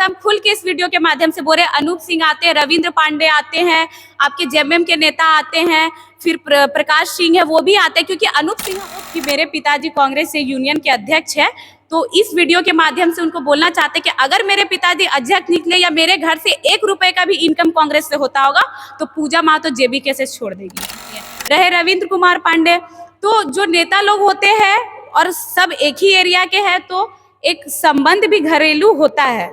होता है, हम खुल के इस वीडियो के माध्यम से बोल रहे हैं। अनूप सिंह आते हैं, रविंद्र पांडे आते हैं, आपके जेएमएम के नेता आते हैं, फिर प्रकाश सिंह है वो भी आते हैं, क्योंकि अनूप सिंह कि मेरे पिताजी कांग्रेस से यूनियन के अध्यक्ष है। तो इस वीडियो के माध्यम से उनको बोलना चाहते हैं कि अगर मेरे पिताजी अध्यक्ष निकले या मेरे घर से 1 रुपए का भी इनकम कांग्रेस से होता होगा तो पूजा माँ तो जेबीके से छोड़ देगी। रहे रविंद्र कुमार पांडे, तो जो नेता लोग होते हैं और सब एक ही एरिया के हैं तो एक संबंध भी घरेलू होता है,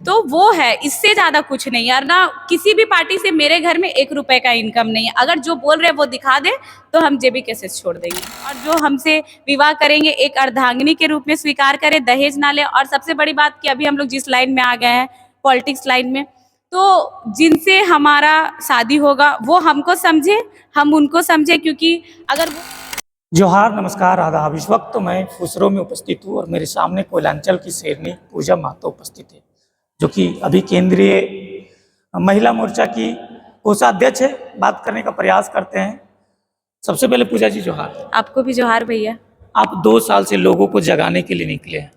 तो वो है, इससे ज्यादा कुछ नहीं यार। ना किसी भी पार्टी से मेरे घर में 1 रुपए का इनकम नहीं है। अगर जो बोल रहे हैं वो दिखा दे तो हम जेबीके से छोड़ देंगे, और जो हमसे विवाह करेंगे एक अर्धांगिनी के रूप में स्वीकार करें, दहेज ना ले। और सबसे बड़ी बात कि अभी हम लोग जिस लाइन में आ गए हैं, पॉलिटिक्स लाइन में, तो जिनसे हमारा शादी होगा वो हमको समझे, हम उनको समझे, क्योंकि अगर वो जोहार, नमस्कार, आदाब। इस वक्त मैं फुसरो में उपस्थित हूँ और मेरे सामने कोयलांचल की शेरनी पूजा महतो उपस्थित है, जो कि अभी केंद्रीय महिला मोर्चा की कोषाध्यक्ष है। बात करने का प्रयास करते हैं। सबसे पहले पूजा जी जोहार। आपको भी जोहार भैया। आप 2 साल से लोगों को जगाने के लिए निकले हैं,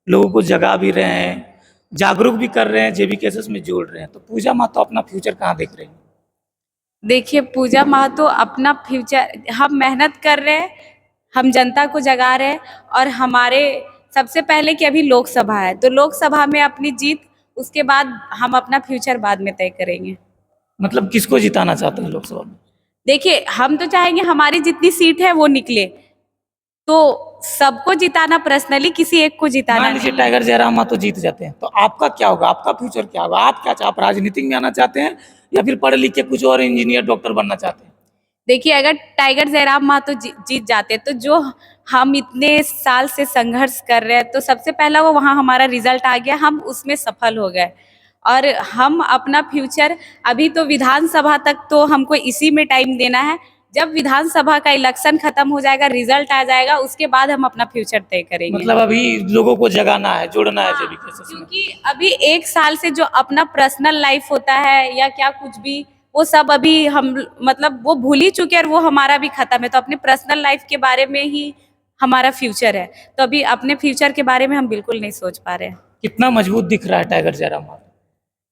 लोगों को जगा भी रहे हैं, जागरूक भी कर रहे हैं, जेबीके में जोड़ रहे हैं। तो पूजा महतो अपना फ्यूचर कहाँ देख रहे हैं? देखिए, पूजा महतो अपना फ्यूचर, हम मेहनत कर रहे हैं, हम जनता को जगा रहे हैं, और हमारे सबसे पहले कि अभी लोकसभा है, तो लोकसभा में अपनी जीत, उसके बाद हम अपना फ्यूचर बाद में तय करेंगे। मतलब किसको जिताना चाहते हैं लोकसभा में? देखिए, हम तो चाहेंगे हमारी जितनी सीट है वो निकले, तो सबको जिताना, पर्सनली किसी एक को जिताना। मान लीजिए टाइगर जयराम महतो जीत जाते हैं तो आपका क्या होगा? आपका फ्यूचर क्या होगा? आप क्या, आप राजनीति में आना चाहते हैं या फिर पढ़ लिख के कुछ और इंजीनियर डॉक्टर बनना चाहते हैं? देखिए, अगर टाइगर जयराम महतो जीत जाते तो जो हम इतने साल से संघर्ष कर रहे हैं, तो सबसे पहला वो वहाँ हमारा रिजल्ट आ गया, हम उसमें सफल हो गए। और हम अपना फ्यूचर, अभी तो विधानसभा तक तो हमको इसी में टाइम देना है। जब विधानसभा का इलेक्शन खत्म हो जाएगा, रिजल्ट आ जाएगा, उसके बाद हम अपना फ्यूचर तय करेंगे। मतलब अभी लोगों को जगाना है, जोड़ना है जेबीके से। क्योंकि अभी 1 साल से जो अपना पर्सनल लाइफ होता है या क्या कुछ भी, वो सब अभी हम मतलब वो भूल ही चुके हैं, और वो हमारा भी खत्म है। तो अपने पर्सनल लाइफ के बारे में ही हमारा फ्यूचर है, तो अभी अपने फ्यूचर के बारे में हम बिल्कुल नहीं सोच पा रहे हैं। कितना मजबूत दिख रहा है टाइगर जयराम महतो?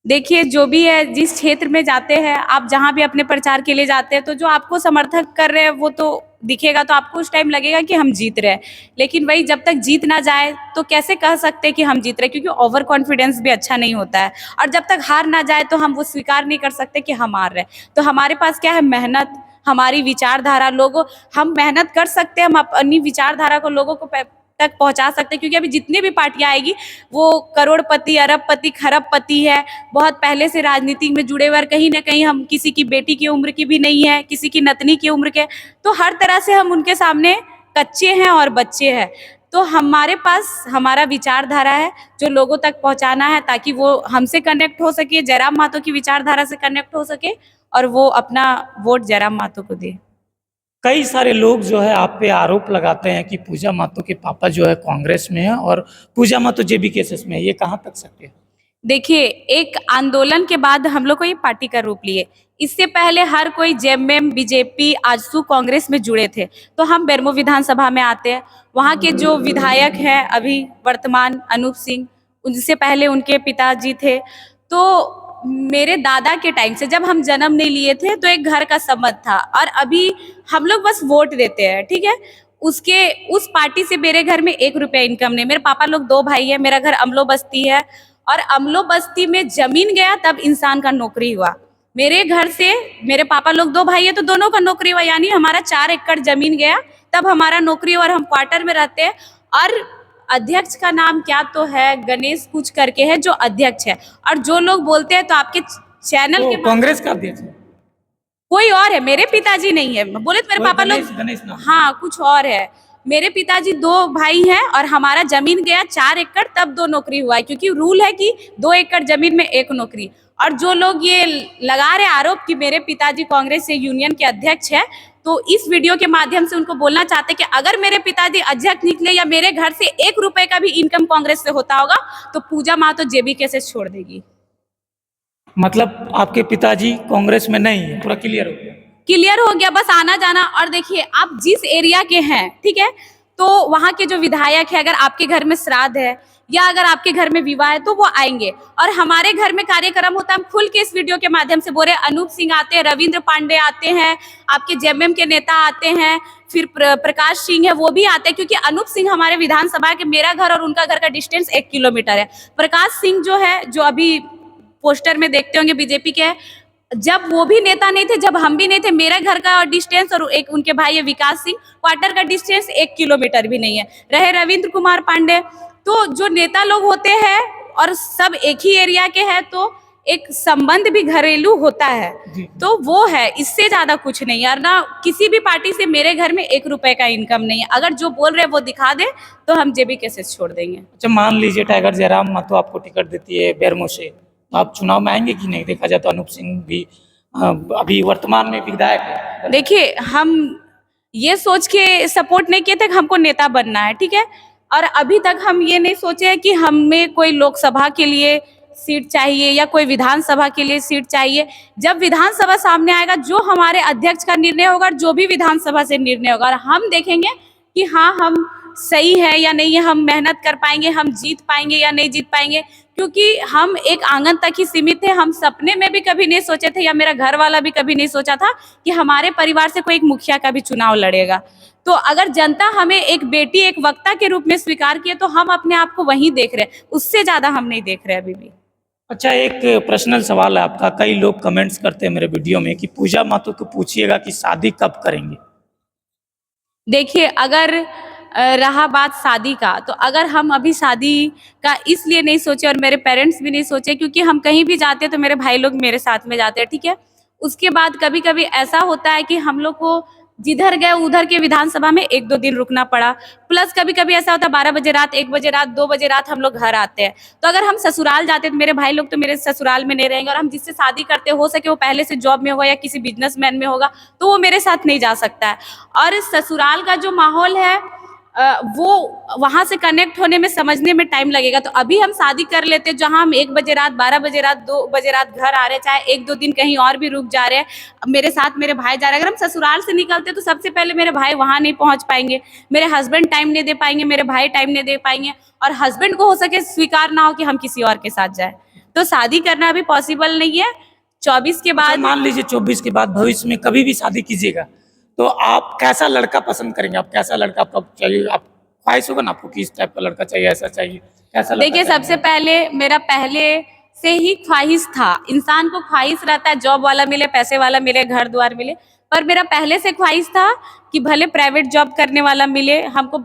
देखिए, जो भी है, जिस क्षेत्र में जाते हैं आप, जहाँ भी अपने प्रचार के लिए जाते हैं, तो जो आपको समर्थक कर रहे हैं वो तो दिखेगा, तो आपको उस टाइम लगेगा कि हम जीत रहे हैं। लेकिन वही जब तक जीत ना जाए तो कैसे कह सकते हैं कि हम जीत रहे हैं, क्योंकि ओवर कॉन्फिडेंस भी अच्छा नहीं होता है। और जब तक हार ना जाए तो हम वो स्वीकार नहीं कर सकते कि हम हार रहे हैं। तो हमारे पास क्या है? मेहनत, हमारी विचारधारा, लोगों, हम मेहनत कर सकते हैं, हम अपनी विचारधारा को लोगों को तक पहुंचा सकते हैं। क्योंकि अभी जितनी भी पार्टियां आएगी वो करोड़पति, अरबपति, खरबपति है, बहुत पहले से राजनीति में जुड़े हुए। कहीं ना कहीं हम किसी की बेटी की उम्र की भी नहीं है, किसी की नतनी की उम्र के, तो हर तरह से हम उनके सामने कच्चे हैं और बच्चे हैं। तो हमारे पास हमारा विचारधारा है जो लोगों तक पहुंचाना है, ताकि वो हमसे कनेक्ट हो सके, जयराम महतो की विचारधारा से कनेक्ट हो सके, और वो अपना वोट जयराम महतो को दे। कई सारे लोग जो है आप पे आरोप लगाते हैं कि पूजा महतो के पापा जो है कांग्रेस में है और पूजा महतो जेबीके में है। ये कहाँ तक सत्य है? देखिए, एक आंदोलन के बाद हम लोग को ये पार्टी का रूप लिए। इससे पहले हर कोई जेएमएम, बीजेपी, आजसू, कांग्रेस में जुड़े थे। तो हम बेरमो विधानसभा में आते हैं, वहाँ के जो विधायक हैं अभी वर्तमान, अनूप सिंह, उनसे पहले उनके पिताजी थे। तो मेरे दादा के टाइम से, जब हम जन्म नहीं लिए थे, तो एक घर का संबंध था, और अभी हम लोग बस वोट देते हैं, ठीक है। उस पार्टी से मेरे घर में 1 रुपया इनकम नहीं। मेरे पापा लोग 2 भाई है, मेरा घर अमलो बस्ती है, और अमलो बस्ती में जमीन गया तब इंसान का नौकरी हुआ। मेरे घर से, मेरे पापा लोग 2 भाई है तो दोनों का नौकरी हुआ, यानी हमारा 4 एकड़ जमीन गया तब हमारा नौकरी हुआ, और हम क्वार्टर में रहते हैं। और अध्यक्ष का नाम क्या तो है, गणेश कुछ करके है, जो अध्यक्ष है। और जो लोग बोलते हैं तो आपके चैनल तो के कांग्रेस का अध्यक्ष है? कोई और है, मेरे पिताजी नहीं है। बोले तो मेरे पापा लोग, गणेश नाम। हाँ, कुछ और है। मेरे पिताजी 2 भाई हैं, और हमारा जमीन गया 4 एकड़ तब 2 नौकरी हुआ है, क्योंकि रूल है कि 2 एकड़ जमीन में 1 नौकरी। और जो लोग ये लगा रहे आरोप कि मेरे पिताजी कांग्रेस से यूनियन के अध्यक्ष है, तो इस वीडियो के माध्यम से उनको बोलना चाहते हैं कि अगर मेरे पिताजी अध्यक्ष निकले या मेरे घर से 1 रुपए का भी इनकम कांग्रेस से होता होगा तो पूजा महतो जेबीके से छोड़ देगी। मतलब आपके पिताजी कांग्रेस में नहीं है, पूरा क्लियर हो गया? क्लियर हो गया, बस आना जाना। और देखिए, आप जिस एरिया के हैं, ठीक है, तो वहाँ के जो विधायक है, अगर आपके घर में श्राद्ध है या अगर आपके घर में विवाह है तो वो आएंगे। और हमारे घर में कार्यक्रम होता है, हम खुल के इस वीडियो के माध्यम से बोल रहे हैं, अनूप सिंह आते हैं, रविंद्र पांडे आते हैं, आपके जेएमएम के नेता आते हैं, फिर प्रकाश सिंह है वो भी आते हैं, क्योंकि अनूप सिंह हमारे विधानसभा के, मेरा घर और उनका घर का डिस्टेंस 1 किलोमीटर है। प्रकाश सिंह जो है, जो अभी पोस्टर में देखते होंगे बीजेपी के, जब वो भी नेता नहीं थे, जब हम भी नहीं थे, मेरा घर का डिस्टेंस और एक उनके भाई है विकास सिंह, क्वार्टर का डिस्टेंस 1 किलोमीटर भी नहीं है। रहे रविंद्र कुमार पांडे, तो जो नेता लोग होते हैं और सब एक ही एरिया के हैं, तो एक संबंध भी घरेलू होता है, तो वो है, इससे ज्यादा कुछ नहीं है। और ना किसी भी पार्टी से मेरे घर में 1 रुपए का इनकम नहीं है। अगर जो बोल रहे हैं वो दिखा दे तो हम जेबी केसेस छोड़ देंगे। अच्छा, मान लीजिए टाइगर जयराम महतो आपको टिकट देती है बेरमो से, तो आप चुनाव में आएंगे कि नहीं? देखा जाए तो अनूप सिंह भी अभी वर्तमान में विधायक है। देखिए, हम ये सोच के सपोर्ट नहीं किए थे कि हमको नेता बनना है, ठीक है, और अभी तक हम ये नहीं सोचे कि हमें कोई लोकसभा के लिए सीट चाहिए या कोई विधानसभा के लिए सीट चाहिए। जब विधानसभा सामने आएगा, जो हमारे अध्यक्ष का निर्णय होगा, जो भी विधानसभा से निर्णय होगा, और हम देखेंगे कि हाँ, हम सही है या नहीं है, हम मेहनत कर पाएंगे, हम जीत पाएंगे या नहीं जीत पाएंगे। क्योंकि हम एक आंगन तक ही सीमित थे, हम सपने में भी कभी नहीं सोचे थे, या मेरा घर वाला भी कभी नहीं सोचा था कि हमारे परिवार से कोई एक मुखिया का भी चुनाव लड़ेगा। तो अगर जनता हमें एक बेटी, एक वक्ता के रूप में स्वीकार किए, तो हम अपने आप को वहीं देख रहे हैं, उससे ज्यादा हम नहीं देख रहे अभी भी। अच्छा, एक पर्सनल सवाल है आपका। कई लोग कमेंट्स करते हैं मेरे वीडियो में कि पूजा महतो को पूछिएगा कि शादी कब करेंगे। देखिए, अगर रहा बात शादी का, तो अगर हम अभी शादी का इसलिए नहीं सोचे, और मेरे पेरेंट्स भी नहीं सोचे, क्योंकि हम कहीं भी जाते हैं तो मेरे भाई लोग मेरे साथ में जाते हैं, ठीक है। उसके बाद कभी कभी ऐसा होता है कि हम लोग को जिधर गए उधर के विधानसभा में 1-2 दिन रुकना पड़ा। प्लस कभी कभी ऐसा होता है 12 बजे रात, 1 बजे रात, 2 बजे रात हम लोग घर आते हैं। तो अगर हम ससुराल जाते हैं तो मेरे भाई लोग तो मेरे ससुराल में नहीं रहेंगे, और हम जिससे शादी करते हो सके वो पहले से जॉब में होगा या किसी बिजनेसमैन में होगा, तो वो मेरे साथ नहीं जा सकता है। और ससुराल का जो माहौल है, वो वहाँ से कनेक्ट होने में, समझने में टाइम लगेगा। तो अभी हम शादी कर लेते, जहाँ हम 1 बजे रात, 12 बजे रात, 2 बजे रात घर आ रहे, चाहे 1-2 दिन कहीं और भी रुक जा रहे हैं, मेरे साथ मेरे भाई जा रहे हैं। अगर हम ससुराल से निकलते तो सबसे पहले मेरे भाई वहाँ नहीं पहुँच पाएंगे, मेरे हस्बैंड टाइम नहीं दे पाएंगे, मेरे भाई टाइम नहीं दे पाएंगे, और हस्बैंड को हो सके स्वीकार ना हो कि हम किसी और के साथ जाए। तो शादी करना अभी पॉसिबल नहीं है। 24 के बाद, मान लीजिए 24 के बाद भविष्य में कभी भी शादी कीजिएगा, तो आप कैसा लड़का पसंद करेंगे? आप कैसा लड़का आपको चाहिए? आप ख्वाहिश होगा ना आपको कि इस टाइप का लड़का चाहिए, ऐसा चाहिए, कैसा लड़का देखिए, चाहिए? सबसे पहले मेरा पहले से ही ख्वाहिश था, इंसान को ख्वाहिश रहता है, जॉब वाला मिले, पैसे वाला मिले, घर द्वार मिले, पर मेरा पहले से ख्वाहिश था कि भले प्राइवेट जॉब करने वाला मिले। हमको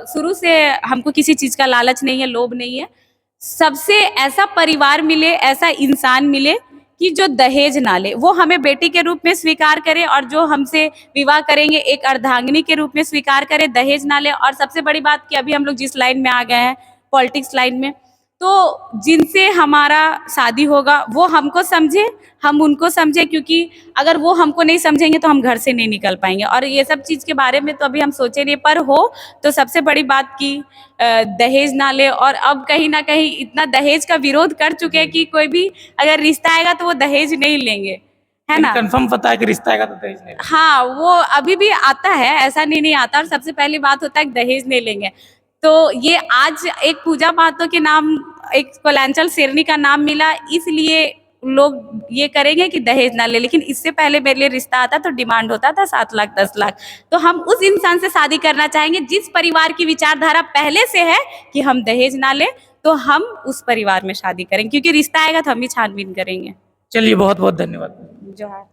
शुरू से हमको किसी चीज़ का लालच नहीं है, लोभ नहीं है। सबसे ऐसा परिवार मिले, ऐसा इंसान मिले कि जो दहेज ना ले, वो हमें बेटी के रूप में स्वीकार करे, और जो हमसे विवाह करेंगे एक अर्धांगिनी के रूप में स्वीकार करे, दहेज ना ले। और सबसे बड़ी बात कि अभी हम लोग जिस लाइन में आ गए हैं, पॉलिटिक्स लाइन में, तो जिनसे हमारा शादी होगा वो हमको समझे, हम उनको समझे, क्योंकि अगर वो हमको नहीं समझेंगे तो हम घर से नहीं निकल पाएंगे। और ये सब चीज़ के बारे में तो अभी हम सोचे नहीं, पर हो तो सबसे बड़ी बात कि दहेज ना ले। और अब कहीं ना कहीं इतना दहेज का विरोध कर चुके हैं कि कोई भी अगर रिश्ता आएगा तो वो दहेज नहीं लेंगे, है ना। कंफर्म पता है कि रिश्ता आएगा तो दहेज नहीं? हाँ, वो अभी भी आता है, ऐसा नहीं आता। और सबसे पहली बात होता है कि दहेज नहीं लेंगे। तो ये आज एक पूजा महतो के नाम, एक कोलांचल शेरनी का नाम मिला, इसलिए लोग ये करेंगे कि दहेज ना ले। लेकिन इससे पहले मेरे लिए रिश्ता आता तो डिमांड होता था 7 लाख 10 लाख। तो हम उस इंसान से शादी करना चाहेंगे जिस परिवार की विचारधारा पहले से है कि हम दहेज ना ले, तो हम उस परिवार में शादी करेंगे, क्योंकि रिश्ता आएगा तो हम ही छानबीन करेंगे। चलिए, बहुत बहुत धन्यवाद। जोहार।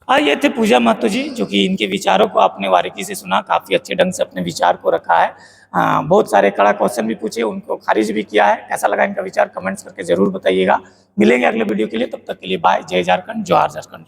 ये थे पूजा महतो जी, जो कि इनके विचारों को आपने बारीकी से सुना, काफ़ी अच्छे ढंग से अपने विचार को रखा है। बहुत सारे कड़ा क्वेश्चन भी पूछे, उनको खारिज भी किया है। कैसा लगा इनका विचार कमेंट्स करके जरूर बताइएगा। मिलेंगे अगले वीडियो के लिए, तब तक के लिए बाय। जय झारखंड, जोहार झारखंड।